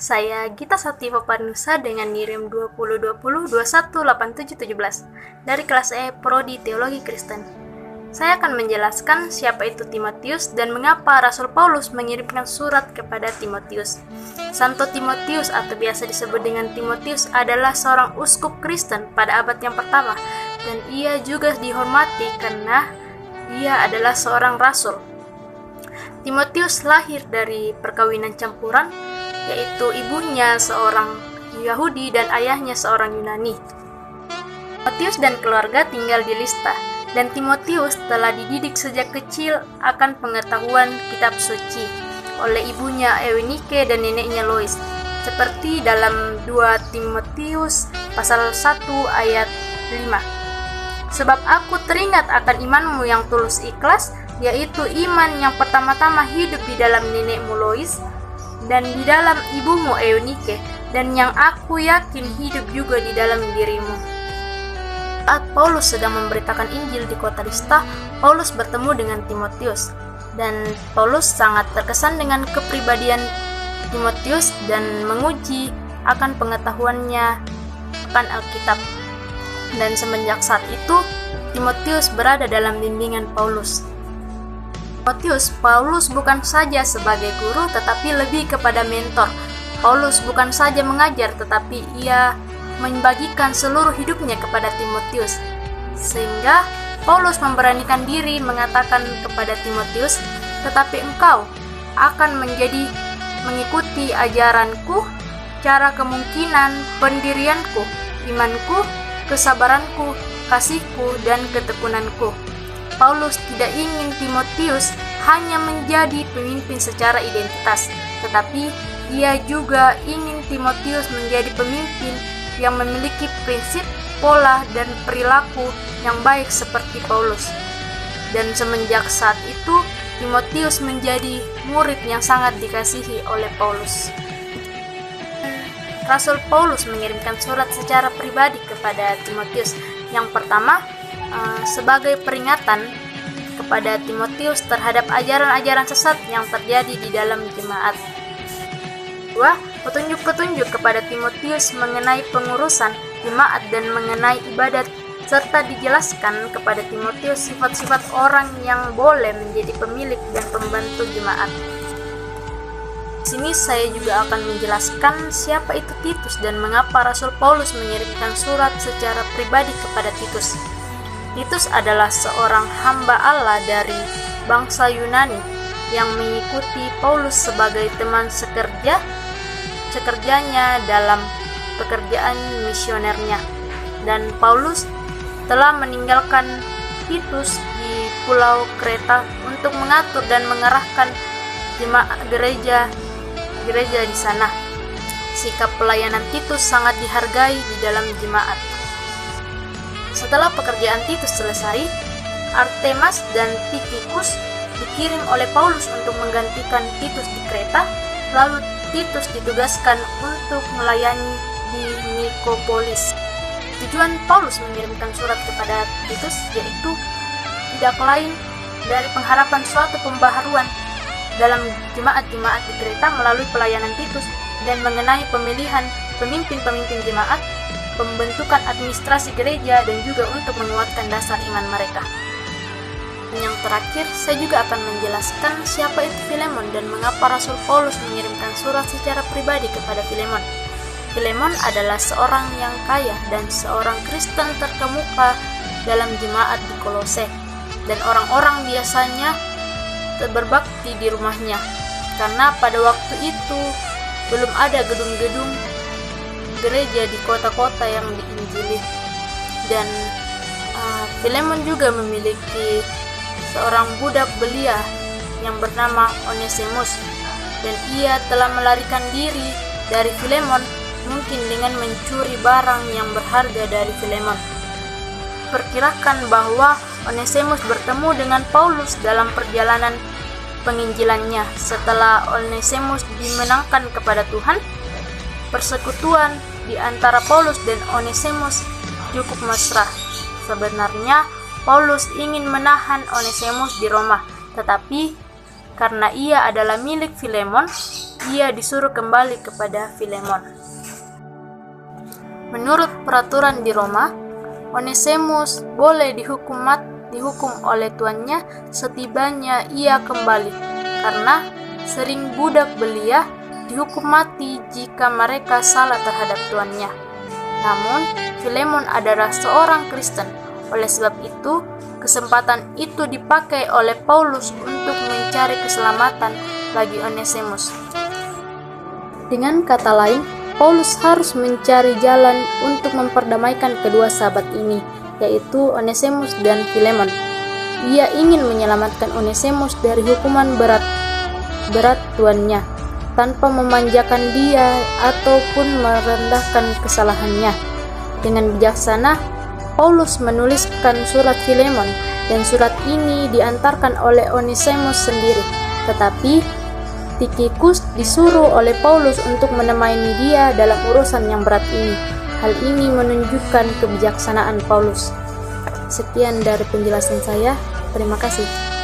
Saya Gita Sativa Parnusa dengan NIRIM 2020-218717 dari kelas E Prodi Teologi Kristen. Saya akan menjelaskan siapa itu Timotius dan mengapa Rasul Paulus mengirimkan surat kepada Timotius. Santo Timotius atau biasa disebut dengan Timotius adalah seorang uskup Kristen pada abad yang pertama dan ia juga dihormati karena ia adalah seorang rasul. Timotius lahir dari perkawinan campuran, yaitu ibunya seorang Yahudi dan ayahnya seorang Yunani. Timotius dan keluarga tinggal di Listra, dan Timotius telah dididik sejak kecil akan pengetahuan kitab suci oleh ibunya Eunike dan neneknya Lois, seperti dalam 2 Timotius pasal 1 ayat 5. Sebab aku teringat akan imanmu yang tulus ikhlas, yaitu iman yang pertama-tama hidup di dalam nenekmu Lois dan di dalam ibumu Eunike, dan yang aku yakin hidup juga di dalam dirimu. Saat Paulus sedang memberitakan Injil di kota Listra, Paulus bertemu dengan Timotius, dan Paulus sangat terkesan dengan kepribadian Timotius dan menguji akan pengetahuannya akan Alkitab. Dan semenjak saat itu, Timotius berada dalam bimbingan Paulus. Paulus bukan saja sebagai guru tetapi lebih kepada mentor. Paulus bukan saja mengajar tetapi ia membagikan seluruh hidupnya kepada Timotius. Sehingga Paulus memberanikan diri mengatakan kepada Timotius, "Tetapi engkau akan mengikuti ajaranku, cara kemungkinan, pendirianku, imanku, kesabaranku, kasihku, dan ketekunanku." Paulus tidak ingin Timotius hanya menjadi pemimpin secara identitas, tetapi ia juga ingin Timotius menjadi pemimpin yang memiliki prinsip, pola, dan perilaku yang baik seperti Paulus. Dan semenjak saat itu, Timotius menjadi murid yang sangat dikasihi oleh Paulus. Rasul Paulus mengirimkan surat secara pribadi kepada Timotius. Yang pertama, sebagai peringatan kepada Timotius terhadap ajaran-ajaran sesat yang terjadi di dalam jemaat. Kedua, petunjuk-petunjuk kepada Timotius mengenai pengurusan jemaat dan mengenai ibadat, serta dijelaskan kepada Timotius sifat-sifat orang yang boleh menjadi pemilik dan pembantu jemaat. Di sini saya juga akan menjelaskan siapa itu Titus dan mengapa Rasul Paulus mengirimkan surat secara pribadi kepada Titus. Titus adalah seorang hamba Allah dari bangsa Yunani yang mengikuti Paulus sebagai teman sekerjanya dalam pekerjaan misionernya. Dan Paulus telah meninggalkan Titus di Pulau Kreta untuk mengatur dan mengarahkan jemaat gereja di sana. Sikap pelayanan Titus sangat dihargai di dalam jemaat. Setelah pekerjaan Titus selesai, Artemas dan Tychicus dikirim oleh Paulus untuk menggantikan Titus di Kreta, lalu Titus ditugaskan untuk melayani di Nikopolis. Tujuan Paulus mengirimkan surat kepada Titus yaitu tidak lain dari pengharapan suatu pembaharuan dalam jemaat-jemaat di Kreta melalui pelayanan Titus dan mengenai pemilihan pemimpin-pemimpin jemaat, pembentukan administrasi gereja, dan juga untuk menguatkan dasar iman mereka. Yang terakhir, saya juga akan menjelaskan siapa itu Filemon dan mengapa Rasul Paulus mengirimkan surat secara pribadi kepada Filemon. Filemon adalah seorang yang kaya dan seorang Kristen terkemuka dalam jemaat di Kolose, dan orang-orang biasanya berbakti di rumahnya, karena pada waktu itu belum ada gedung-gedung gereja di kota-kota yang diinjili. Dan Filemon juga memiliki seorang budak belia yang bernama Onesimus, dan ia telah melarikan diri dari Filemon, mungkin dengan mencuri barang yang berharga dari Filemon. Perkirakan bahwa Onesimus bertemu dengan Paulus dalam perjalanan penginjilannya. Setelah Onesimus dimenangkan kepada Tuhan, persekutuan di antara Paulus dan Onesimus cukup mesra. Sebenarnya Paulus ingin menahan Onesimus di Roma, tetapi karena ia adalah milik Filemon, ia disuruh kembali kepada Filemon. Menurut peraturan di Roma, Onesimus boleh dihukum oleh tuannya setibanya ia kembali, karena sering budak belia dihukum mati jika mereka salah terhadap tuannya. Namun, Filemon adalah seorang Kristen. Oleh sebab itu, kesempatan itu dipakai oleh Paulus untuk mencari keselamatan bagi Onesimus. Dengan kata lain, Paulus harus mencari jalan untuk memperdamaikan kedua sahabat ini, yaitu Onesimus dan Filemon. Ia ingin menyelamatkan Onesimus dari hukuman berat tuannya, tanpa memanjakan dia ataupun merendahkan kesalahannya. Dengan bijaksana, Paulus menuliskan surat Filemon, dan surat ini diantarkan oleh Onesimus sendiri. Tetapi Tikhikus disuruh oleh Paulus untuk menemani dia dalam urusan yang berat ini. Hal ini menunjukkan kebijaksanaan Paulus. Sekian dari penjelasan saya. Terima kasih.